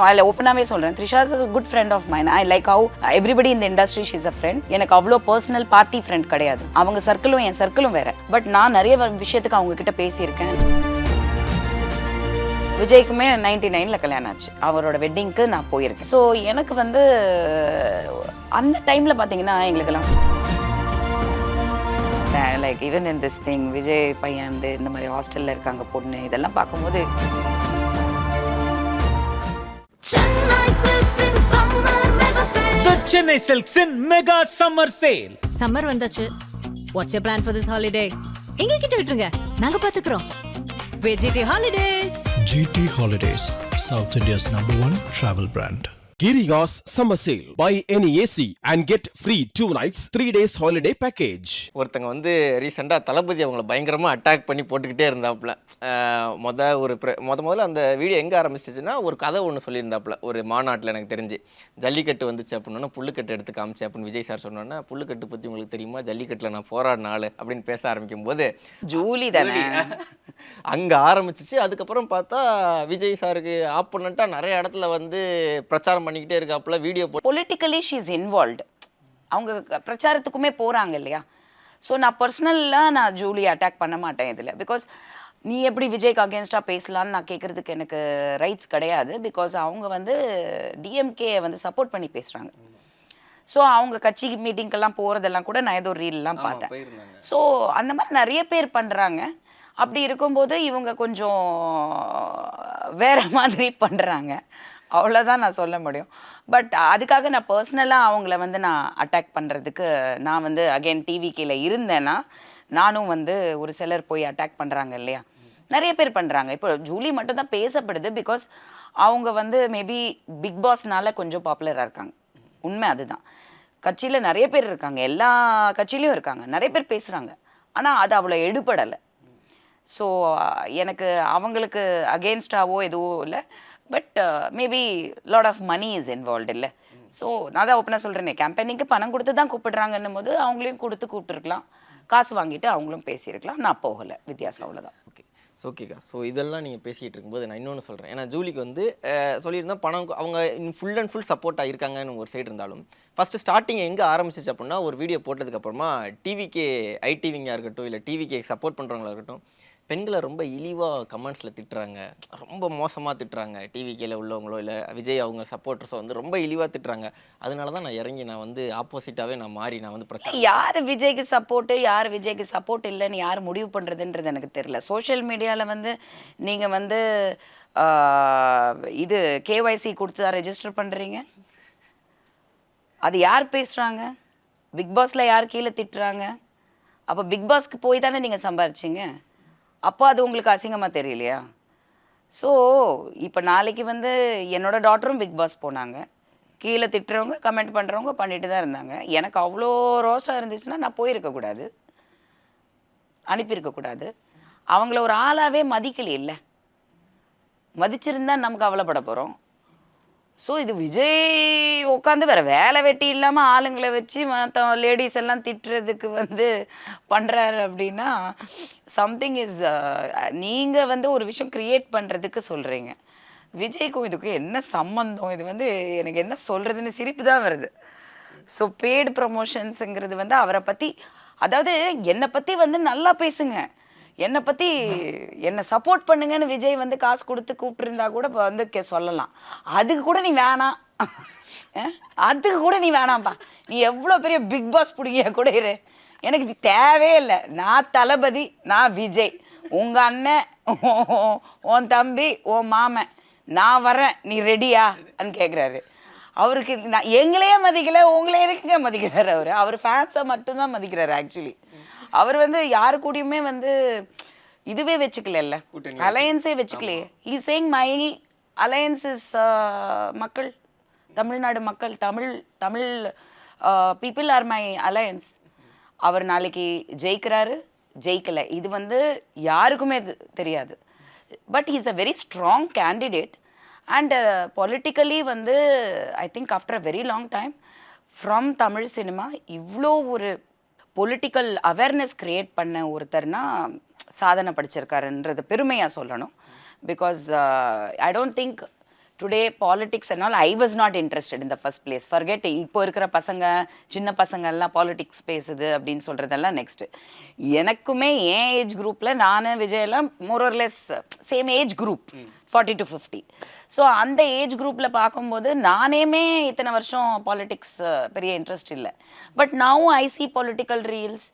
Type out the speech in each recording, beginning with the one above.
அதில் ஓப்பனாகவே சொல்கிறேன், Trisha is a good friend of mine. I like how everybody in the industry she's a friend. எனக்கு அவ்வளோ personal party friend கிடையாது. அவங்க சர்க்கிளும் என் சர்க்கிளும் வேறு. பட் நான் நிறைய விஷயத்துக்கு அவங்க கிட்ட பேசியிருக்கேன். விஜய்க்குமே 99ல் கல்யாணம் ஆச்சு. அவரோட வெட்டிங்க்கு நான் போயிருக்கேன். ஸோ எனக்கு வந்து அந்த டைமில் பார்த்தீங்கன்னா எங்களுக்கெல்லாம் like even in this thing Vijay பையன் வந்து இந்த மாதிரி ஹாஸ்டலில் இருக்காங்க பொண்ணு, இதெல்லாம் பார்க்கும்போது The Chennai Silks in Mega Summer Sale. Summer வந்தாச்சு. What's your plan for this holiday? எங்க கிட்ட விட்டுருங்க, நாங்க பாத்துக்கிறோம். VGT Holidays. GT Holidays, South India's #1 travel brand. Giriga's Summer Sale. Buy any AC and get free 2 nights, 3 days holiday package. ஒருத்தங்க வந்து ரீசெண்டாக தளபதி அவங்கள பயங்கரமாக அட்டாக் பண்ணி போட்டுக்கிட்டே இருந்தாப்புல. முதல்ல அந்த வீடியோ எங்கே ஆரம்பிச்சிச்சுன்னா ஒரு கதை ஒன்று சொல்லியிருந்தாப்புல. ஒரு மாநாட்டில் எனக்கு தெரிஞ்சு ஜல்லிக்கட்டு வந்துச்சு அப்படின்னா புல்லுக்கட்டு எடுத்து காமிச்சு அப்படின்னு விஜய் சார் சொன்னோன்னா, புல்லுக்கட்டு பற்றி உங்களுக்கு தெரியுமா, ஜல்லிக்கட்டில் நான் போராடின ஆள் அப்படின்னு பேச ஆரம்பிக்கும் போது ஜூலி தானே அங்கே ஆரம்பிச்சிச்சு. அதுக்கப்புறம் பார்த்தா விஜய் சாருக்கு ஆப்போனண்ட்டாக நிறைய இடத்துல வந்து பிரச்சாரம் பண்ணிக்கிட்டே இருக்காப்புல. Video politically she is involved. அவங்க பிரச்சாரத்துக்குமே போகிறாங்க இல்லையா. ஸோ நான் பர்சனலாக நான் ஜூலி அட்டாக் பண்ண மாட்டேன் இதில். பிகாஸ் நீ எப்படி விஜய்க்கு அகேன்ஸ்டாக பேசலான்னு நான் கேட்குறதுக்கு எனக்கு ரைட்ஸ் கிடையாது. பிகாஸ் அவங்க வந்து டிஎம்கே வந்து சப்போர்ட் பண்ணி பேசுகிறாங்க. ஸோ அவங்க கட்சி மீட்டிங்கெல்லாம் போகிறதெல்லாம் கூட நான் ஏதோ ரீல்லாம் பார்த்தேன். ஸோ அந்த மாதிரி நிறைய பேர் பண்ணுறாங்க. அப்படி இருக்கும்போது இவங்க கொஞ்சம் வேற மாதிரி பண்ணுறாங்க, அவ்வளோதான் நான் சொல்ல முடியும். பட் அதுக்காக நான் பர்சனலாக அவங்கள வந்து நான் அட்டாக் பண்ணுறதுக்கு நான் வந்து அகெயின் டிவிக்கில் இருந்தேன்னா நானும் வந்து ஒரு சிலர் போய் அட்டாக் பண்ணுறாங்க இல்லையா, நிறைய பேர் பண்ணுறாங்க. இப்போ ஜூலி மட்டும் தான் பேசப்படுது பிகாஸ் அவங்க வந்து மேபி பிக் பாஸ்னால கொஞ்சம் பாப்புலராக இருக்காங்க. உண்மை அதுதான். கட்சியில் நிறைய பேர் இருக்காங்க, எல்லா கட்சியிலையும் இருக்காங்க, நிறைய பேர் பேசுகிறாங்க. ஆனால் அது அவ்வளோ எடுபடலை. ஸோ எனக்கு அவங்களுக்கு அகெயின்ஸ்டாவோ எதுவும் இல்லை. But maybe lot of money is involved இல்லை. ஸோ நான் தான் ஓப்பனாக சொல்கிறேனே, கேம்பெயினிங்க்கு பணம் கொடுத்து தான் கூப்பிடுறாங்கன்னும் போது அவங்களையும் கூப்பிட்டுருக்கலாம், காசு வாங்கிட்டு அவங்களும் பேசியிருக்கலாம். நான் போகலை, வித்தியாசம் அவ்வளோதான். ஓகே ஓகேக்கா. ஸோ இதெல்லாம் நீங்கள் பேசிகிட்டு இருக்கும்போது நான் இன்னொன்று சொல்கிறேன். ஏன்னா ஜூலிக்கு வந்து சொல்லியிருந்தேன் பணம் அவங்க ஃபுல் அண்ட் ஃபுல் சப்போர்ட்டாக இருக்காங்கன்னு ஒரு சைடு இருந்தாலும் ஃபஸ்ட்டு ஸ்டார்டிங் எங்கே ஆரம்பிச்சிச்சு அப்படின்னா ஒரு வீடியோ போட்டதுக்கப்புறமா டிவிக்கே ஐடிவிங்காக இருக்கட்டும் இல்லை டிவிக்கே சப்போர்ட் பண்ணுறவங்களா இருக்கட்டும் பெண்களை ரொம்ப இழிவாக கமெண்ட்ஸில் திட்டுறாங்க, ரொம்ப மோசமாக திட்டுறாங்க. டிவிக்கேல உள்ளவங்களோ இல்லை விஜய் அவங்க சப்போர்ட்டர்ஸோ வந்து ரொம்ப இழிவாக திட்டுறாங்க. அதனால தான் நான் இறங்கி நான் வந்து ஆப்போசிட்டாகவே நான் மாறி நான் வந்து பிரச்சனை. யார் விஜய்க்கு சப்போர்ட்டு யார் விஜய்க்கு சப்போர்ட் இல்லைன்னு யார் முடிவு பண்ணுறதுன்றது எனக்கு தெரியல. சோஷியல் மீடியாவில் வந்து நீங்கள் வந்து இது கேஒய்சி கொடுத்து தான் ரெஜிஸ்டர் பண்ணுறீங்க. அது யார் பேசுகிறாங்க? பிக் பாஸில் யார் கீழே திட்டுறாங்க? அப்போ பிக் பாஸ்க்கு போய் தானே நீங்கள் சம்பாரிச்சிங்க. அப்போ அது உங்களுக்கு அசிங்கமாக தெரியலையா? ஸோ இப்போ நாளைக்கு வந்து என்னோட டாட்டரும் பிக் பாஸ் போனாங்க. கீழே திட்டுறவங்க கமெண்ட் பண்ணுறவங்க பண்ணிட்டு தான் இருந்தாங்க. எனக்கு அவ்வளோ ரோஷம் இருந்துச்சுன்னா நான் போயிருக்கக்கூடாது, அனுப்பியிருக்கக்கூடாது. அவங்கள ஒரு ஆளாகவே மதிக்கலையே இல்லை. மதிச்சிருந்தா நமக்கு கவலைப்பட போகிறோம். ஸோ இது விஜய் உட்காந்து வேறு வேலை வெட்டி இல்லாமல் ஆளுங்களை வச்சு மற்ற லேடிஸ் எல்லாம் திட்டுறதுக்கு வந்து பண்ணுறாரு அப்படின்னா சம்திங் இஸ் நீங்கள் வந்து ஒரு விஷயம் க்ரியேட் பண்ணுறதுக்கு சொல்கிறீங்க. விஜய்க்கும் இதுக்கும் என்ன சம்மந்தம்? இது வந்து எனக்கு என்ன சொல்கிறதுன்னு சிரிப்பு தான் வருது. ஸோ பெய்டு ப்ரமோஷன்ஸுங்கிறது வந்து அவரை பற்றி, அதாவது என்னை பற்றி வந்து நல்லா பேசுங்க, என்னை பற்றி என்னை சப்போர்ட் பண்ணுங்கன்னு விஜய் வந்து காசு கொடுத்து கூப்பிட்டுருந்தா கூட இப்போ வந்து சொல்லலாம். அதுக்கு கூட நீ வேணாம், அதுக்கு கூட நீ வேணாம்ப்பா, நீ எவ்வளோ பெரிய பிக் பாஸ் பிடிங்கிய கூட இரு, எனக்கு இது தேவையே இல்லை. நான் தளபதி, நான் விஜய், உங்கள் அண்ணன், உன் தம்பி, உன் மாமன், நான் வரேன், நீ ரெடியா அப்படின்னு கேட்குறாரு. அவருக்கு நான் எங்களையே மதிக்கலை, உங்களே எதுக்குங்க மதிக்கிறாரு? அவர் ஃபேன்ஸை மட்டும்தான் மதிக்கிறாரு. ஆக்சுவலி அவர் வந்து யாரு கூடயுமே வந்து இதுவே வச்சுக்கல, அலையன்ஸே வச்சுக்கலையே. He saying my alliance is மக்கள், தமிழ்நாடு மக்கள், Tamil people are my alliance. அவர் நாளைக்கு ஜெயிக்கிறாரு ஜெயிக்கலை இது வந்து யாருக்குமே தெரியாது. But he is a very strong candidate. And politically வந்து I think after a very long time from Tamil cinema இவ்வளோ ஒரு பொலிட்டிக்கல் அவேர்னஸ் க்ரியேட் பண்ண ஒருத்தர்னா சாதனை படிச்சிருக்காருன்றது பெருமையாக சொல்லணும். Because I don't think today politics என்னால் I was not interested in the first place. Forget இப்போ இருக்கிற பசங்க சின்ன பசங்க எல்லாம் பாலிடிக்ஸ் பேசுது அப்படின்னு சொல்கிறதெல்லாம் நெக்ஸ்ட்டு. எனக்குமே என் ஏஜ் குரூப்பில் நான் விஜயெல்லாம் more or less same age group 40 to 50. So அந்த ஏஜ் குரூப்பில் பார்க்கும்போது நானேமே இத்தனை வருஷம் பாலிடிக்ஸ் பெரிய இன்ட்ரெஸ்ட் இல்லை. But now I see political reels,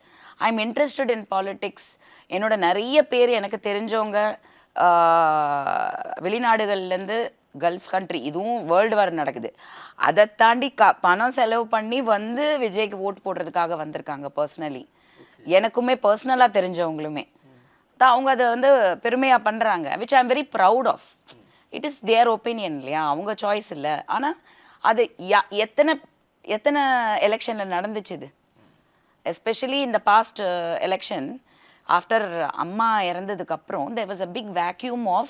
I am interested in politics. என்னோட நிறைய பேர் எனக்கு தெரிஞ்சவங்க வெளிநாடுகள்லேருந்து கல்ஃப் கண்ட்ரி, இதுவும் வேர்ல்டு வார் நடக்குது, அதை தாண்டி பணம் செலவு பண்ணி வந்து விஜய்க்கு ஓட்டு போடுறதுக்காக வந்திருக்காங்க பர்சனலி. எனக்குமே பர்சனலாக தெரிஞ்சவங்களுமே அவங்க அதை வந்து பெருமையாக பண்ணுறாங்க, which I am very proud of. It is their opinion இல்லையா, அவங்க சாய்ஸ் இல்லை. ஆனால் அது எத்தனை எத்தனை எலெக்ஷனில் நடந்துச்சு இது, எஸ்பெஷலி இந்த பாஸ்ட் எலெக்ஷன் ஆஃப்டர் அம்மா இறந்ததுக்கப்புறம் there was a big vacuum of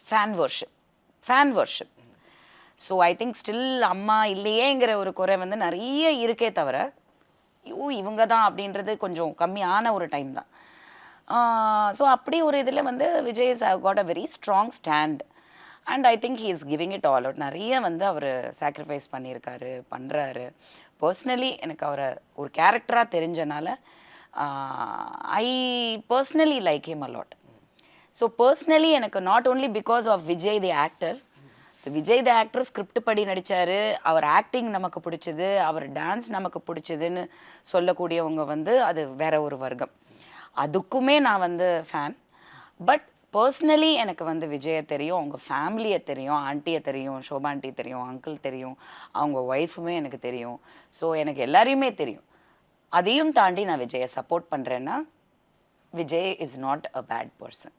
fan worship. So I think still அம்மா இல்லையேங்கிற ஒரு குறை வந்து நிறைய இருக்கே தவிர இவங்க தான் அப்படின்றது கொஞ்சம் கம்மியான ஒரு டைம் தான். ஸோ அப்படி ஒரு இதில் வந்து Vijay is got a very strong stand and I think he is giving it all out. நிறைய வந்து அவர் சாக்ரிஃபைஸ் பண்ணியிருக்காரு, பண்ணுறாரு. பர்சனலி எனக்கு அவரை ஒரு கேரக்டராக தெரிஞ்சனால I personally like him a lot. So personally எனக்கு not only because of Vijay the actor. So Vijay the actor script படி நடித்தார், அவர் ஆக்டிங் நமக்கு பிடிச்சது, அவர் டான்ஸ் நமக்கு பிடிச்சதுன்னு சொல்லக்கூடியவங்க வந்து அது வேற ஒரு வர்க்கம். அதுக்குமே நான் வந்து ஃபேன். பட் பர்சனலி எனக்கு வந்து விஜயை தெரியும், அவங்க ஃபேமிலியை தெரியும், ஆண்டியை தெரியும், ஷோபா ஆண்டி தெரியும், அங்கிள் தெரியும், அவங்க ஒய்ஃபுமே எனக்கு தெரியும். ஸோ எனக்கு எல்லாரையுமே தெரியும். அதையும் தாண்டி நான் விஜயை சப்போர்ட் பண்ணுறேன்னா Vijay is not a bad person.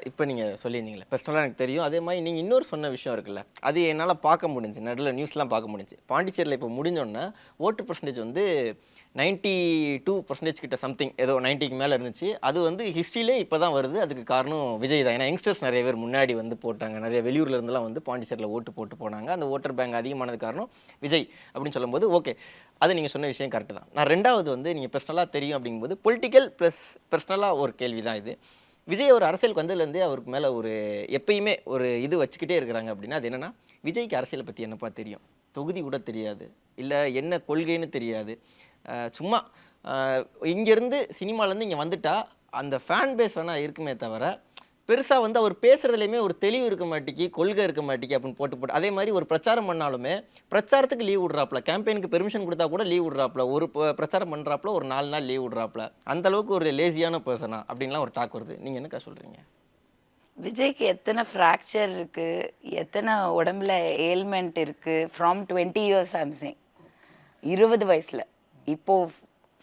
இப்போ நீங்கள் சொல்லியிருந்தீங்களே பர்சனலாக எனக்கு தெரியும், அதே மாதிரி நீங்கள் இன்னொரு சொன்ன விஷயம் இருக்குல்ல, அது என்னால் பார்க்க முடிஞ்சு, நடுவில் நியூஸ்லாம் பார்க்க முடிஞ்சு. பாண்டிச்சேரியில் இப்போ முடிஞ்சோடனே ஓட்டு பர்சன்டேஜ் வந்து 92% கிட்ட சம்திங், ஏதோ 90க்கு மேலே இருந்துச்சு. அது வந்து ஹிஸ்ட்ரியிலே இப்போ தான் வருது. அதுக்கு காரணம் விஜய் தான். ஏன்னா யங்ஸ்டர்ஸ் நிறைய பேர் முன்னாடி வந்து போட்டாங்க, நிறைய வெளியூரில் இருந்தெல்லாம் வந்து பாண்டிச்சேரியில் ஓட்டு போட்டு போனாங்க. அந்த ஓட்டர் பேங்க் அதிகமானது காரணம் விஜய் அப்படின்னு சொல்லும்போது ஓகே, அது நீங்கள் சொன்ன விஷயம் கரெக்டு தான். நான் ரெண்டாவது வந்து நீங்கள் பர்சனலாக தெரியும் அப்படிங்கும்போது பொலிட்டிக்கல் ப்ளஸ் பர்சனலாக ஒரு கேள்வி தான் இது. விஜய் ஒரு அரசியலுக்கு வந்ததுலேருந்தே அவருக்கு மேலே ஒரு எப்பயுமே ஒரு இது வச்சுக்கிட்டே இருக்கிறாங்க அப்படின்னா அது என்னென்னா, விஜய்க்கு அரசியலை பற்றி என்னப்பா தெரியும், தொகுதி கூட தெரியாது, இல்லை என்ன கொள்கைன்னு தெரியாது. சும்மா இங்கேருந்து சினிமாலேருந்து இங்கே வந்துட்டா அந்த ஃபேன் பேஸ் வேணால் இருக்குமே தவிர பெருசாக வந்து அவர் பேசுகிறதுலையுமே ஒரு தெளிவு இருக்க மாட்டேங்கி, கொள்கை இருக்க மாட்டேங்கி அப்படின்னு போட்டு அதே மாதிரி ஒரு பிரச்சாரம் பண்ணாலுமே பிரச்சாரத்துக்கு லீவ் விட்றாப்புல, கேம்பெயினுக்கு பெர்மிஷன் கொடுத்தா கூட லீவ் விட்றாப்புல, ஒரு பிரச்சாரம் பண்ணுறாப்புல ஒரு 4 நாள் லீவ் விட்றாப்புல, அந்தளவுக்கு ஒரு லேசியான பர்சனா அப்படின்லாம் ஒரு டாக் வருது. நீங்கள் என்னக்கா சொல்கிறீங்க? விஜய்க்கு எத்தனை ஃப்ராக்சர் இருக்குது, எத்தனை உடம்புல ஏல்மெண்ட் இருக்குது ஃப்ரம் 20 years ஐம் சேயிங். 20 வயசில் இப்போது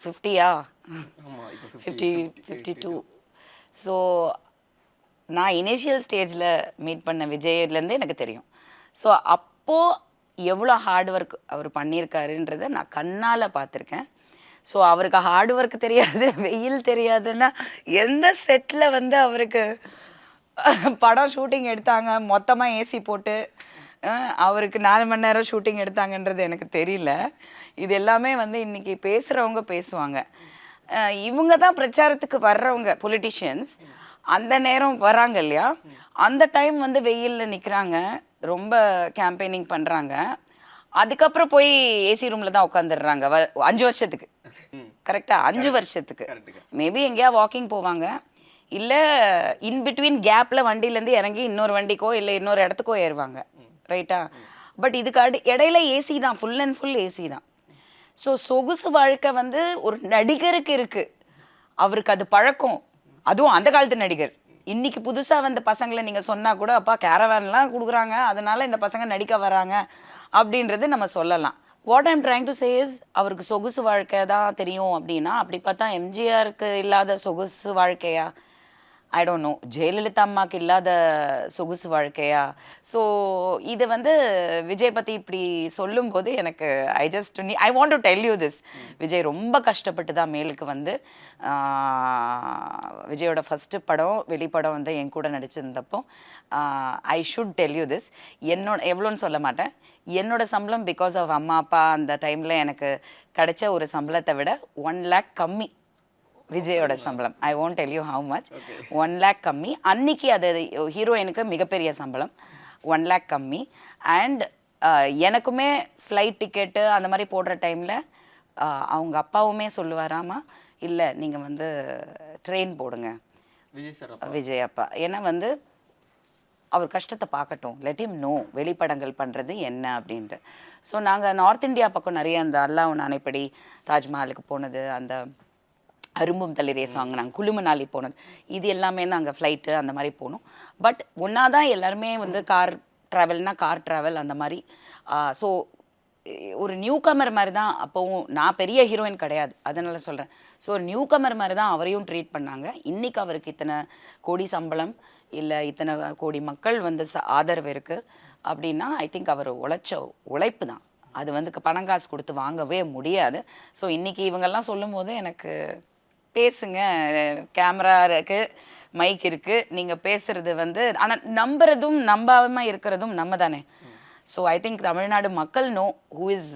50யா 52. ஸோ நான் இனிஷியல் ஸ்டேஜில் மீட் பண்ண விஜய்லேருந்து எனக்கு தெரியும். ஸோ அப்போது எவ்வளோ ஹார்ட் ஒர்க் அவர் பண்ணியிருக்காருன்றதை நான் கண்ணால் பார்த்துருக்கேன். ஸோ அவருக்கு ஹார்ட் ஒர்க் தெரியாது, வெயில் தெரியாதுன்னா எந்த செட்டில் வந்து அவருக்கு படம் ஷூட்டிங் எடுத்தாங்க மொத்தமாக ஏசி போட்டு அவருக்கு 4 மணி நேரம் ஷூட்டிங் எடுத்தாங்கன்றது எனக்கு தெரியல. இது எல்லாமே வந்து இன்றைக்கி பேசுகிறவங்க பேசுவாங்க. இவங்க தான் பிரச்சாரத்துக்கு வர்றவங்க பொலிட்டிஷியன்ஸ். அந்த நேரம் வராங்க இல்லையா, அந்த டைம் வந்து வெயிலில் நிற்கிறாங்க, ரொம்ப கேம்பெயினிங் பண்ணுறாங்க. அதுக்கப்புறம் போய் ஏசி ரூமில் தான் உட்காந்துடுறாங்க 5 வருஷத்துக்கு. கரெக்டாக 5 வருஷத்துக்கு. மேபி எங்கேயா வாக்கிங் போவாங்க, இல்லை இன்பிட்வீன் கேப்பில் வண்டியிலேருந்து இறங்கி இன்னொரு வண்டிக்கோ இல்லை இன்னொரு இடத்துக்கோ ஏறுவாங்க. ரைட்டா? பட் இதுக்கு இடையில ஏசி தான், ஃபுல் அண்ட் ஃபுல் ஏசி தான். ஸோ சொகுசு வாழ்க்கை வந்து ஒரு நடிகருக்கு இருக்குது, அவருக்கு அது பழக்கம். அதுவும் அந்த காலத்து நடிகர். இன்னைக்கு புதுசாக வந்த பசங்களை நீங்கள் சொன்னால் கூட அப்பா கேரவேன்லாம் கொடுக்குறாங்க, அதனால இந்த பசங்க நடிக்க வராங்க அப்படின்றது நம்ம சொல்லலாம். What I'm trying to say is, அவருக்கு சொகுசு வாழ்க்கை தான் தெரியும் அப்படின்னா, அப்படி பார்த்தா எம்ஜிஆருக்கு இல்லாத சொகுசு வாழ்க்கையா? I don't know. ஜெயலலிதா அம்மாவுக்கு இல்லாத சொகுசு வாழ்க்கையா? ஸோ இது வந்து விஜய் பற்றி இப்படி சொல்லும்போது எனக்கு ஐ want to tell you this. Vijay ரொம்ப கஷ்டப்பட்டு தான் மேலுக்கு வந்து விஜயோட ஃபஸ்ட்டு படம் வெளிப்படம் வந்து என் கூட நடிச்சிருந்தப்போ I should tell you this. எவ்வளோன்னு சொல்ல மாட்டேன், என்னோட சம்பளம் பிகாஸ் ஆஃப் அம்மா அப்பா அந்த டைமில் எனக்கு கிடைச்ச ஒரு சம்பளத்தை விட 1 lakh கம்மி விஜயோட சம்பளம். ஐ won't tell you how much. 1 lakh கம்மி. அன்னைக்கு அது ஹீரோயினுக்கு மிகப்பெரிய சம்பளம். 1 lakh கம்மி. அண்ட் எனக்குமே ஃப்ளைட் டிக்கெட்டு அந்த மாதிரி போடுற டைமில் அவங்க அப்பாவுமே சொல்லுவாராமா, இல்லை நீங்கள் வந்து ட்ரெயின் போடுங்க விஜய் அப்பா. ஏன்னா வந்து அவர் கஷ்டத்தை பார்க்கட்டும், லெட் ஹிம் நோ வெளிப்படங்கள் பண்ணுறது என்ன அப்படின்ட்டு. ஸோ நாங்கள் நார்த் இந்தியா பக்கம் நிறைய அந்த அல்லாஹ் நானைப்படி தாஜ்மஹாலுக்கு போனது, அந்த அரும்பும் தளிரே சாங், நாங்கள் குளுமனாலி போனது, இது எல்லாமே நாங்கள் ஃப்ளைட்டு அந்த மாதிரி போனோம். பட் ஒன்றா தான் எல்லாருமே வந்து கார் ட்ராவல்னால் கார் ட்ராவல் அந்த மாதிரி. ஸோ ஒரு நியூ கமர் மாதிரி தான் அப்போவும். நான் பெரிய ஹீரோயின் கிடையாது, அதனால சொல்கிறேன். ஸோ ஒரு நியூ கமர் மாதிரி தான் அவரையும் ட்ரீட் பண்ணாங்க. இன்றைக்கி அவருக்கு இத்தனை கோடி சம்பளம், இல்லை இத்தனை கோடி மக்கள் வந்து ஆதரவு இருக்குது அப்படின்னா ஐ திங்க் அவர் உழைப்பு தான். அது வந்து பணம் காசு கொடுத்து வாங்கவே முடியாது. ஸோ இன்றைக்கி இவங்கெல்லாம் சொல்லும் போது எனக்கு பேசுங்க, கேமரா இருக்குது, மைக் இருக்குது, நீங்கள் பேசுகிறது வந்து, ஆனால் நம்புறதும் நம்பாமல் இருக்கிறதும் நம்ம தானே. ஸோ ஐ திங்க் தமிழ்நாடு மக்கள் நோ ஹூ இஸ்.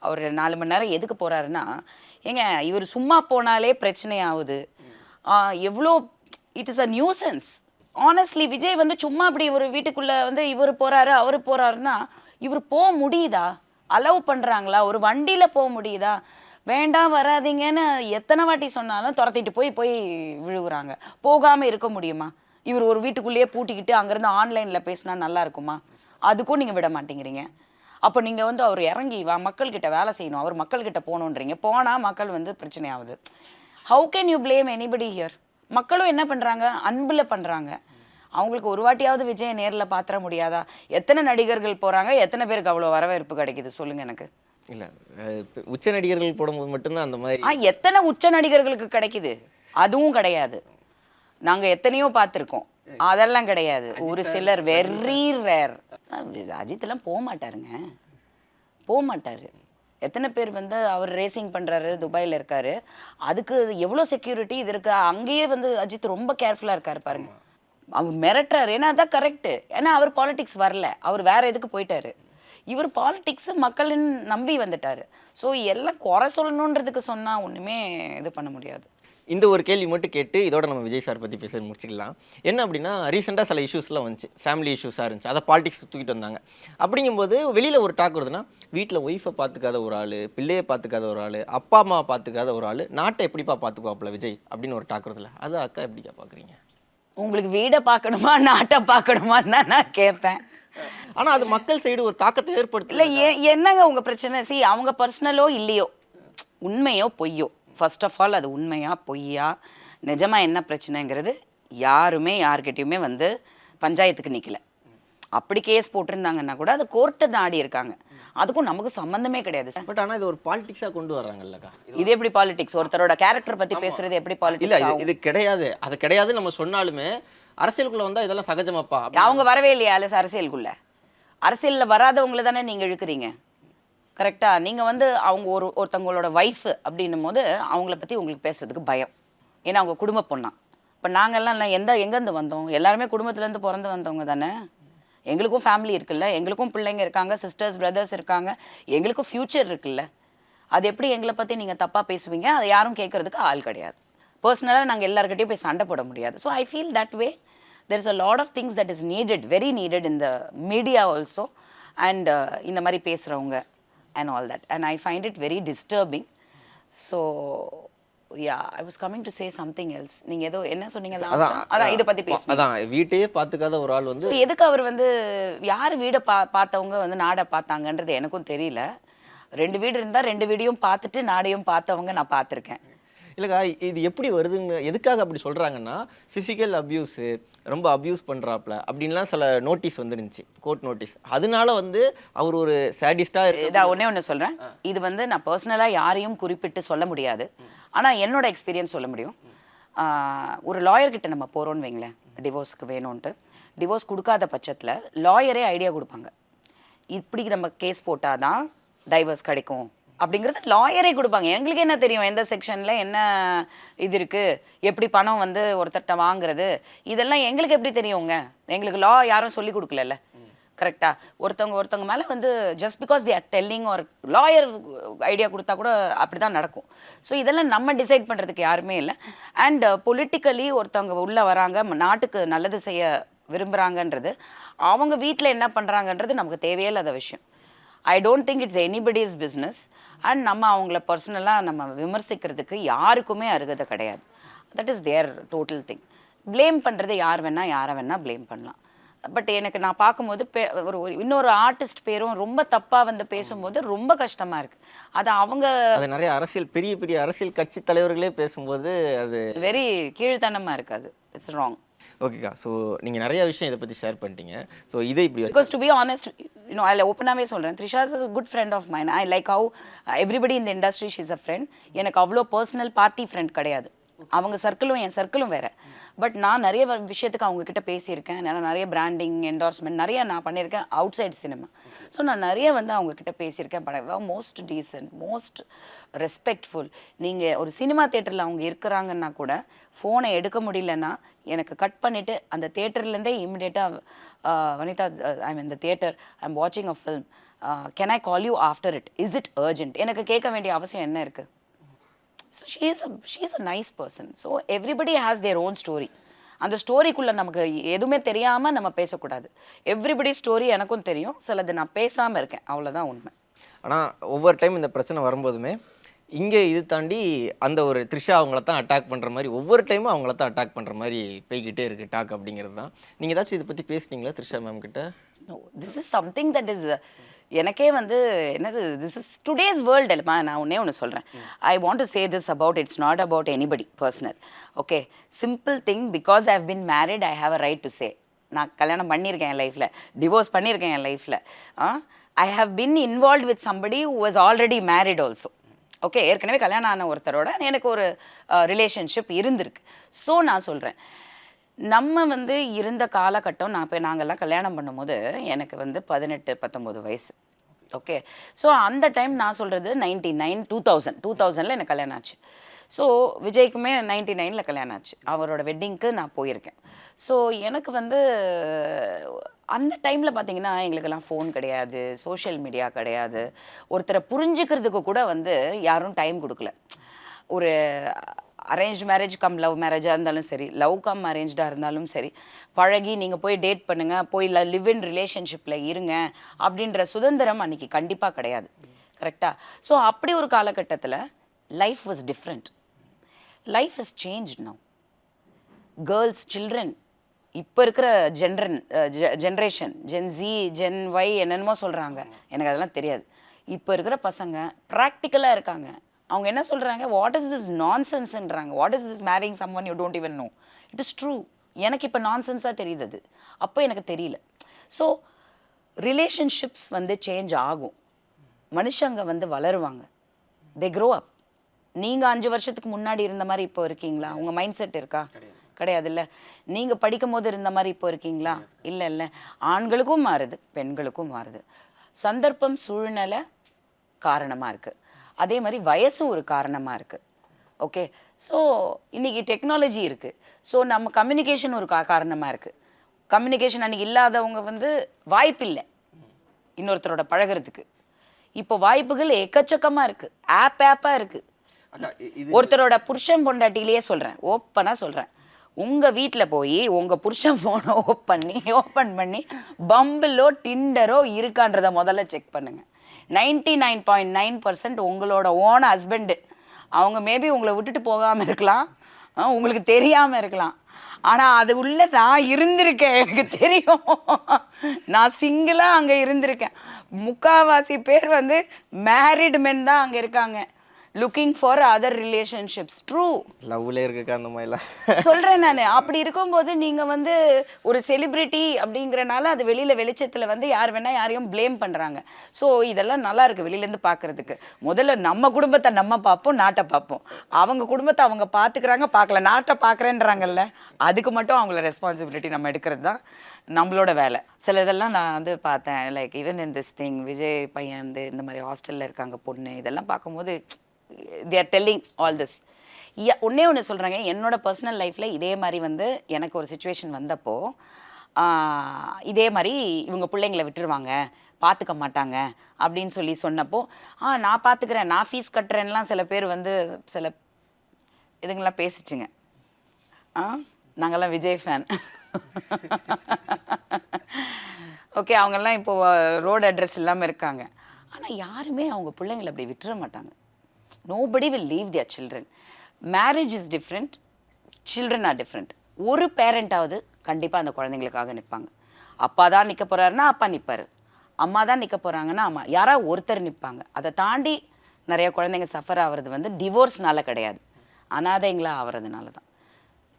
அவர் 4 மணி நேரம் எதுக்கு போகிறாருன்னா, ஏங்க இவர் சும்மா போனாலே பிரச்சனை ஆகுது. எவ்வளோ it is a nuisance. Honestly Vijay வந்து சும்மா அப்படி ஒரு வீட்டுக்குள்ளே வந்து இவர் போகிறாரு அவர் போகிறாருன்னா இவர் போக முடியுதா? அலோவ் பண்ணுறாங்களா? ஒரு வண்டியில் போக முடியுதா? வேண்டாம் வராதிங்கன்னு எத்தனை வாட்டி சொன்னாலும் துரத்திட்டு போய் விழுகுறாங்க. போகாமல் இருக்க முடியுமா? இவர் ஒரு வீட்டுக்குள்ளேயே பூட்டிக்கிட்டு அங்கேருந்து ஆன்லைனில் பேசினா நல்லா இருக்குமா? அதுக்கும் நீங்கள் விட மாட்டேங்கிறீங்க. அப்போ நீங்கள் வந்து அவர் இறங்கி மக்கள்கிட்ட வேலை செய்யணும், அவர் மக்கள்கிட்ட போகணுன்றீங்க. போனால் மக்கள் வந்து பிரச்சனை ஆகுது. How can you blame anybody here? மக்களும் என்ன பண்ணுறாங்க? அன்பில் பண்ணுறாங்க. அவங்களுக்கு ஒரு வாட்டியாவது விஜயை நேரில் பார்த்துட முடியாதா? எத்தனை நடிகர்கள் போகிறாங்க, எத்தனை பேருக்கு அவ்வளோ வரவேற்பு கிடைக்குது சொல்லுங்கள் எனக்கு. இல்லை, உச்ச நடிகர்கள் போடும்போது மட்டும்தான் அந்த மாதிரி. எத்தனை உச்ச நடிகர்களுக்கு கிடைக்குது? அதுவும் கிடையாது. நாங்கள் எத்தனையோ பார்த்துருக்கோம், அதெல்லாம் கிடையாது. ஒரு சிலர் வெரி ரேர். அஜித்லாம் போக மாட்டாருங்க, போக மாட்டார். எத்தனை பேர் வந்து அவர் ரேசிங் பண்ணுறாரு, துபாயில் இருக்காரு, அதுக்கு எவ்வளோ செக்யூரிட்டி இது இருக்குது. அங்கேயே வந்து அஜித் ரொம்ப கேர்ஃபுல்லாக இருக்கார் பாருங்க. அவர் மிரட்டுறாரு, ஏன்னா அதான் கரெக்டு. ஏன்னா அவர் பாலிடிக்ஸ் வரல, அவர் வேற எதுக்கு போயிட்டாரு. இவர் பாலிடிக்ஸ் மக்களின் நம்பி வந்துட்டார். ஸோ எல்லாம் குறை சொல்லணுன்றதுக்கு சொன்னால் ஒன்றுமே இது பண்ண முடியாது. இந்த ஒரு கேள்வி மட்டும் கேட்டு இதோட நம்ம விஜய் சார் பற்றி பேச முடிச்சுக்கலாம். என்ன அப்படின்னா, ரீசெண்டாக சில இஷ்யூஸ்லாம் வந்துச்சு, ஃபேமிலி இஷ்யூஸாக இருந்துச்சு, அதை பாலிடிக்ஸ் தூக்கிட்டு வந்தாங்க. அப்படிங்கும்போது வெளியில் ஒரு டாக் வருதுன்னா, வீட்டில் ஒய்ஃபை பார்த்துக்காத ஒரு ஆள், பிள்ளையை பார்த்துக்காத ஒரு ஆள், அப்பா அம்மாவை பார்த்துக்காத ஒரு ஆள், நாட்டை எப்படிப்பா பார்த்துக்குவாப்புல விஜய் அப்படின்னு ஒரு டாக் வருதுல்ல, அது அக்கா எப்படிக்கா பார்க்குறீங்க? உங்களுக்கு வீடை பார்க்கணுமா நாட்டை பார்க்கணுமான்னு தான் நான் கேட்பேன். ஆனால் அது மக்கள் சைடு ஒரு தாக்கத்தை ஏற்படுத்த. இல்லை, என்னங்க உங்கள் பிரச்சனை? அவங்க பர்சனலோ இல்லையோ, உண்மையோ பொய்யோ, ஃபர்ஸ்ட் ஆஃப் ஆல் அது உண்மையா பொய்யா, நிஜமாக என்ன பிரச்சனைங்கிறது யாருமே யார்கிட்டையுமே வந்து பஞ்சாயத்துக்கு நிற்கல. அப்படி கேஸ் போட்டிருந்தாங்கன்னா கூட அது கோர்ட்டை தான் ஆடி இருக்காங்க. அதுக்கும் நமக்கு சம்மந்தமே கிடையாது. பட் ஆனால் இது ஒரு பாலிடிக்ஸாக கொண்டு வர்றாங்கல்லக்கா. இது எப்படி பாலிடிக்ஸ்? ஒருத்தரோட கேரக்டர் பற்றி பேசுறது எப்படி பாலிடிக்ஸ்? இல்லை, இது கிடையாது, அது கிடையாது நம்ம சொன்னாலுமே அரசியலுக்குள்ள வந்தால் இதெல்லாம் சகஜமாப்பா. அவங்க வரவே இல்லையா அரசியலுக்குள்ள? அரசியலில் வராதவங்கள தானே நீங்கள் இழுக்கிறீங்க, கரெக்டாக? நீங்கள் வந்து அவங்க ஒருத்தவங்களோட ஒய்ஃபு அப்படின்னும் போது அவங்கள பற்றி உங்களுக்கு பேசுறதுக்கு பயம். ஏன்னா அவங்க குடும்ப பொண்ணா. இப்போ நாங்கள்லாம் இல்லை, எங்கேருந்து வந்தோம்? எல்லாருமே குடும்பத்துலேருந்து பிறந்து வந்தவங்க தானே. எங்களுக்கும் ஃபேமிலி இருக்குல்ல, எங்களுக்கும் பிள்ளைங்க இருக்காங்க, சிஸ்டர்ஸ் பிரதர்ஸ் இருக்காங்க, எங்களுக்கும் ஃப்யூச்சர் இருக்குல்ல. அது எப்படி எங்களை பற்றி நீங்கள் தப்பாக பேசுவீங்க? அதை யாரும் கேட்குறதுக்கு ஆள் கிடையாது. பர்சனலாக நாங்கள் எல்லாருக்கிட்டையும் போய் சண்டை போட முடியாது. So I feel that way there is a lot of things that is needed, very needed in the media also, and இந்த மாதிரி பேசுகிறவங்க and all that, and I find it very disturbing. So yeah, I was coming to say something else. நீங்க ஏதோ என்ன சொன்னீங்க? அதான் இத பத்தி பேசுங்க. அதான் வீட்டையே பார்த்துக்காத ஒரு ஆள் வந்து எதுக்கு அவர் வந்து யார் வீட பார்த்தவங்க வந்து நாடை பார்த்தாங்கன்றது எனக்கும் தெரியல. 2 வீடு இருந்தா 2 வீடியும் பார்த்துட்டு நாடையும் பார்த்தவங்க நான் பார்த்துருக்கேன். இல்லைக்கா, இது எப்படி வருதுன்னு எதுக்காக அப்படி சொல்கிறாங்கன்னா, ஃபிசிக்கல் அப்யூஸு, ரொம்ப அப்யூஸ் பண்ணுறாப்ல அப்படின்லாம் சில நோட்டீஸ் வந்துருந்துச்சு, கோர்ட் நோட்டீஸ். அதனால வந்து அவர் ஒரு சேடிஸ்டாக இருக்கு. நான் ஒன்று சொல்கிறேன், இது வந்து நான் பர்சனலாக யாரையும் குறிப்பிட்டு சொல்ல முடியாது, ஆனால் என்னோட எக்ஸ்பீரியன்ஸ் சொல்ல முடியும். ஒரு லாயர்கிட்ட நம்ம போகிறோன்னு வைங்களேன், டிவோர்ஸ்க்கு வேணும்ன்ட்டு. டிவோர்ஸ் கொடுக்காத பட்சத்தில் லாயரே ஐடியா கொடுப்பாங்க, இப்படி நம்ம கேஸ் போட்டால் தான் டைவர்ஸ் கிடைக்கும் அப்படிங்கிறது லாயரே கொடுப்பாங்க. எங்களுக்கு என்ன தெரியும் எந்த செக்ஷனில் என்ன இது இருக்குது, எப்படி பணம் வந்து ஒருத்தர்கிட்ட வாங்குறது, இதெல்லாம் எங்களுக்கு எப்படி தெரியுங்க? எங்களுக்கு லா யாரும் சொல்லி கொடுக்கல. கரெக்டா? ஒருத்தவங்க மேலே வந்து just because they are telling ஒரு லாயர் ஐடியா கொடுத்தா கூட அப்படி தான் நடக்கும். ஸோ இதெல்லாம் நம்ம டிசைட் பண்ணுறதுக்கு யாருமே இல்லை. அண்ட் பொலிட்டிக்கலி ஒருத்தவங்க உள்ளே வராங்க, நாட்டுக்கு நல்லது செய்ய விரும்புகிறாங்கன்றது, அவங்க வீட்டில் என்ன பண்ணுறாங்கன்றது நமக்கு தேவையே இல்லாத விஷயம். I don't think it's anybody's business. And நம்ம அவங்கள பர்சனலாக நம்ம விமர்சிக்கிறதுக்கு யாருக்குமே அருகதை கிடையாது. That is their total thing. Blame பண்ணுறது யார் வேணால் யாரை வேணால் ப்ளேம் பண்ணலாம். பட் எனக்கு நான் பார்க்கும்போது இன்னொரு ஆர்டிஸ்ட் பேரும் ரொம்ப தப்பாக வந்து பேசும்போது ரொம்ப கஷ்டமாக இருக்குது. அது அவங்க அது நிறைய பெரிய பெரிய அரசியல் கட்சி தலைவர்களே பேசும்போது அது வெரி கீழ்த்தனமாக இருக்காது. It's wrong. ஓகேக்கா. ஸோ நீங்கள் நிறைய விஷயம் இதை பற்றி ஷேர் பண்ணிட்டீங்க. ஸோ இதை இப்படி Because to be honest, I'll openly சொல்கிறேன், Trisha is a good friend of mine. I like how everybody in the industry, she's a friend. எனக்கு அவ்வளோ பர்சனல் பார்ட்டி ஃப்ரெண்ட் கிடையாது. அவங்க சர்க்கிளும் என் சர்க்கிளும் வேறு. பட் நான் நிறைய விஷயத்துக்கு அவங்கக்கிட்ட பேசியிருக்கேன். நான் நிறைய பிராண்டிங் என்டார்ஸ்மெண்ட் நிறைய நான் பண்ணியிருக்கேன் அவுட் சைட் சினிமா. ஸோ நான் நிறைய வந்து அவங்கக்கிட்ட பேசியிருக்கேன். Most decent, most respectful. நீங்கள் ஒரு சினிமா தேட்டரில் அவங்க இருக்கிறாங்கன்னா கூட ஃபோனை எடுக்க முடியலன்னா எனக்கு கட் பண்ணிவிட்டு அந்த தேட்டர்லேருந்தே இம்மிடியேட்டாக வனிதா, ஐ மீன் இந்த தேட்டர், ஐ எம் வாட்சிங் a film, can I call you after it, is it urgent, எனக்கு கேட்க வேண்டிய அவசியம் என்ன இருக்குது? So she is a nice person. So everybody has their own story. அந்த ஸ்டோரிக்குள்ளே நமக்கு எதுவுமே தெரியாமல் நம்ம பேசக்கூடாது. எவ்ரிபடி ஸ்டோரி எனக்கும் தெரியும், சிலது நான் பேசாமல் இருக்கேன், அவ்வளோதான் உண்மை. ஆனால் ஒவ்வொரு டைம் இந்த பிரச்சனை வரும்போதுமே இங்கே இது தாண்டி அந்த ஒரு த்ரிஷா அவங்கள தான் அட்டாக் பண்ணுற மாதிரி ஒவ்வொரு டைமும் அவங்கள தான் அட்டாக் பண்ணுற மாதிரி போய்கிட்டே இருக்குது டாக் அப்படிங்கிறது தான். நீங்கள் ஏதாச்சும் இதை பற்றி பேசுனீங்களா த்ரிஷா மேம் கிட்ட? This is something that is எனக்கே வந்து என்னது, திஸ் இஸ் டுடேஸ் வேர்ல்டு இல்லைம்மா. நான் ஒன்று சொல்கிறேன், I want to say this about, it's not about anybody personal. Okay, simple thing, because I have been married, I have a right to say. நான் கல்யாணம் பண்ணியிருக்கேன் என் லைஃப்பில், டிவோர்ஸ் பண்ணியிருக்கேன் என் லைஃப்பில். I have been involve with somebody who was already married also. Okay, ஏற்கனவே கல்யாணம் ஆன ஒருத்தரோட எனக்கு ஒரு ரிலேஷன்ஷிப் இருந்திருக்கு. ஸோ நான் சொல்கிறேன், நம்ம வந்து இருந்த காலகட்டம், நாங்கள்லாம் கல்யாணம் பண்ணும்போது எனக்கு வந்து 18-19 வயசு. ஓகே, ஸோ அந்த டைம் நான் சொல்கிறது 2000 எனக்கு கல்யாணம் ஆச்சு. ஸோ விஜய்க்குமே 99 கல்யாணம் ஆச்சு. அவரோட வெட்டிங்க்கு நான் போயிருக்கேன். ஸோ எனக்கு வந்து அந்த டைமில் பார்த்தீங்கன்னா எங்களுக்கெல்லாம் ஃபோன் கிடையாது, சோஷியல் மீடியா கிடையாது. ஒருத்தரை புரிஞ்சுக்கிறதுக்கு கூட வந்து யாரும் டைம் கொடுக்கல. ஒரு அரேஞ்ச் மேரேஜ் கம் லவ் மேரேஜாக இருந்தாலும் சரி, லவ் கம் அரேஞ்சாக இருந்தாலும் சரி, பழகி நீங்கள் போய் டேட் பண்ணுங்கள், போய் லிவ் இன் ரிலேஷன்ஷிப்பில் இருங்க அப்படின்ற சுதந்திரம் அன்றைக்கி கண்டிப்பாக கிடையாது. கரெக்டாக? ஸோ அப்படி ஒரு காலகட்டத்தில் life was different. Life is change now. Girls, children, இப்போ இருக்கிற generation, Gen Z, Gen Y என்னென்னமோ சொல்கிறாங்க, எனக்கு அதெல்லாம் தெரியாது. இப்போ இருக்கிற பசங்க ப்ராக்டிக்கலாக இருக்காங்க. அவங்க என்ன சொல்கிறாங்க, வாட் இஸ் திஸ் நான்சென்ஸ்ன்றாங்க. What is this marrying someone you don't even know. It is true. எனக்கு இப்போ நான்சென்ஸாக தெரியுது அது, அப்போ எனக்கு தெரியல. ஸோ ரிலேஷன்ஷிப்ஸ் வந்து சேஞ்ச் ஆகும், மனுஷங்க வந்து வளருவாங்க, தே க்ரோ அப். நீங்கள் 5 வருஷத்துக்கு முன்னாடி இருந்த மாதிரி இப்போ இருக்கீங்களா? உங்கள் மைண்ட் செட் இருக்கா? கிடையாது. இல்லை, நீங்கள் படிக்கும் போது இருந்த மாதிரி இப்போ இருக்கீங்களா? இல்லை இல்லை. ஆண்களுக்கும் மாறுது, பெண்களுக்கும் மாறுது. சந்தர்ப்பம், சூழ்நிலை காரணமாக இருக்குது. அதே மாதிரி வயசும் ஒரு காரணமாக இருக்குது. ஓகே, ஸோ இன்றைக்கி டெக்னாலஜி இருக்குது. ஸோ நம்ம கம்யூனிகேஷன் ஒரு காரணமாக இருக்குது. கம்யூனிகேஷன் அன்றைக்கி இல்லாதவங்க வந்து வாய்ப்பு இல்லை இன்னொருத்தரோட பழகிறதுக்கு. இப்போ வாய்ப்புகள் எக்கச்சக்கமாக இருக்குது, ஆப்பாக இருக்குது. ஒருத்தரோட புருஷன் பொண்டாட்டிலேயே சொல்கிறேன், ஓப்பனாக சொல்கிறேன், உங்கள் வீட்டில் போய் உங்கள் புருஷன் ஃபோனை ஓப்பன் பண்ணி பம்பிளோ டிண்டரோ இருக்கான்றதை முதல்ல செக் பண்ணுங்கள். 99.9% உங்களோட ஓன் ஹஸ்பண்டு. அவங்க மேபி உங்களை விட்டுட்டு போகாமல் இருக்கலாம், உங்களுக்கு தெரியாமல் இருக்கலாம். ஆனால் அது உள்ள நான் இருந்திருக்கேன், எனக்கு தெரியும். நான் சிங்கிளாக அங்கே இருந்திருக்கேன். முக்கால்வாசி பேர் வந்து மேரிட் மென் தான் அங்கே இருக்காங்க, looking for other relationships. True, லவ்ல இருக்கு அந்த மாதிரிலாம் சொல்கிறேன் நான். அப்படி இருக்கும்போது நீங்கள் வந்து ஒரு செலிப்ரிட்டி அப்படிங்கிறனால அது வெளிச்சத்தில் வந்து யார் வேணால் யாரையும் ப்ளேம் பண்ணுறாங்க. ஸோ இதெல்லாம் நல்லா இருக்குது வெளியிலேருந்து பார்க்குறதுக்கு. முதல்ல நம்ம குடும்பத்தை நம்ம பார்ப்போம், நாட்டை பார்ப்போம். அவங்க குடும்பத்தை அவங்க பார்த்துக்கிறாங்க, பார்க்கல, நாட்டை பார்க்குறேன்றாங்கல்ல, அதுக்கு மட்டும் அவங்கள ரெஸ்பான்சிபிலிட்டி நம்ம எடுக்கிறது தான் நம்மளோட வேலை. சில இதெல்லாம் நான் வந்து பார்த்தேன், like even in this thing, Vijay பையன் வந்து இந்த மாதிரி ஹாஸ்டலில் இருக்காங்க பொண்ணு, இதெல்லாம் பார்க்கும்போது they are telling all this. ஒன்றே ஒன்று சொல்கிறாங்க, என்னோட பர்சனல் லைஃப்பில் இதே மாதிரி வந்து எனக்கு ஒரு சுச்சுவேஷன் வந்தப்போ இதே மாதிரி இவங்க பிள்ளைங்களை விட்டுருவாங்க, பார்த்துக்க மாட்டாங்க அப்படின்னு சொல்லி சொன்னப்போ, நான் பார்த்துக்கிறேன், நான் ஃபீஸ் கட்டுறேன்லாம் சில பேர் வந்து சில இதுங்கெல்லாம் பேசிச்சுங்க. நாங்கள்லாம் விஜய் ஃபேன். ஓகே, அவங்கெல்லாம் இப்போது ரோடு அட்ரஸ் இல்லாமல் இருக்காங்க. ஆனால் யாருமே அவங்க பிள்ளைங்களை அப்படி விட்டுற மாட்டாங்க. Nobody will leave their children. Marriage is different, children are different. ஒரு பேரண்டாவது கண்டிப்பாக அந்த குழந்தைங்களுக்காக நிற்பாங்க. அப்பா தான் நிற்க போகிறாருன்னா அப்பா நிற்பார், அம்மா தான் நிற்க போகிறாங்கன்னா அம்மா, யாராவது ஒருத்தர் நிற்பாங்க. அதை தாண்டி நிறைய குழந்தைங்க சஃபர் ஆகிறது வந்து டிவோர்ஸ்னால கிடையாது, அனாதைங்களாக ஆகிறதுனால தான்.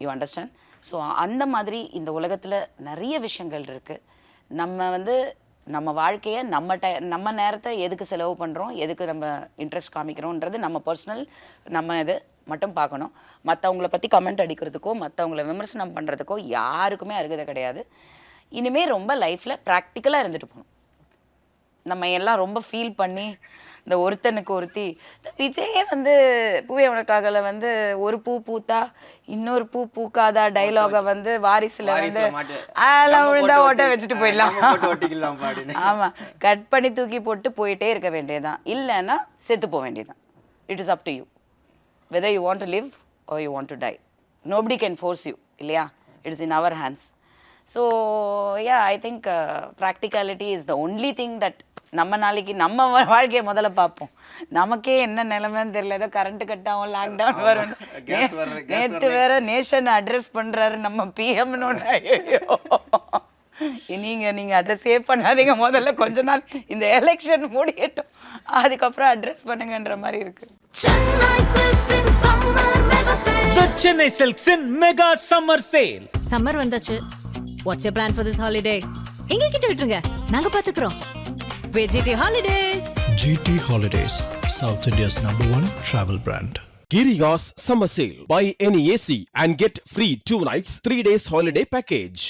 You understand? ஸோ அந்த மாதிரி இந்த உலகத்தில் நிறைய விஷயங்கள் இருக்குது. நம்ம வந்து நம்ம வாழ்க்கையை நம்ம நேரத்தை எதுக்கு செலவு பண்ணுறோம், எதுக்கு நம்ம இன்ட்ரெஸ்ட் காமிக்கிறோன்றது நம்ம பர்சனல், நம்ம இது மட்டும் பார்க்கணும். மற்றவங்கள பற்றி கமெண்ட் அடிக்கிறதுக்கோ மற்றவங்கள விமர்சனம் பண்ணுறதுக்கோ யாருக்குமே அருகதை கிடையாது. இனிமேல் ரொம்ப லைஃப்பில் ப்ராக்டிக்கலாக இருந்துட்டு போகணும். நம்ம எல்லாம் ரொம்ப ஃபீல் பண்ணி இந்த ஒருத்தனுக்கு ஒருத்தி, விஜயே வந்து பூவே உனக்காகல வந்து ஒரு பூ பூத்தா இன்னொரு பூ பூக்காதா டைலாகை வந்து வாரிசுல வந்து அதெல்லாம் விழுந்தா ஓட்ட வச்சுட்டு போயிடலாம். ஆமாம், கட் பண்ணி தூக்கி போட்டு போயிட்டே இருக்க வேண்டியதுதான், இல்லைன்னா செத்து போக வேண்டியதுதான். It is up to you whether you want to live or you want to die. Nobody can force you, இல்லையா? It is in our hands. So yeah, I think practicality is the only thing that நம்ம நாளைக்கு நம்ம வாழ்க்கையை முதல்ல பார்ப்போம். நமக்கே என்ன நிலைமைன்னு தெரியல, ஏதோ கரண்ட் கட் ஆகும், லாக்டவுன் வரும். நேற்று வேற நேஷன் அட்ரஸ் பண்ணுறாரு நம்ம பிஎம்னு. நீங்கள் அட்ரஸே பண்ணாதீங்க, முதல்ல கொஞ்ச நாள் இந்த எலெக்ஷன் முடியட்டும், அதுக்கப்புறம் அட்ரஸ் பண்ணுங்கன்ற மாதிரி இருக்கு. The Chennai Silks in Mega Summer Sale. Summer வந்தாச்சு. What's your plan for this holiday? எங்க கிட்ட விட்டுருங்க, நாங்க பாத்துக்கிறோம். VGT Holidays. GT Holidays, South India's #1 travel brand. Giriga's summer sale. Buy any AC and get free 2 nights, 3 days holiday package.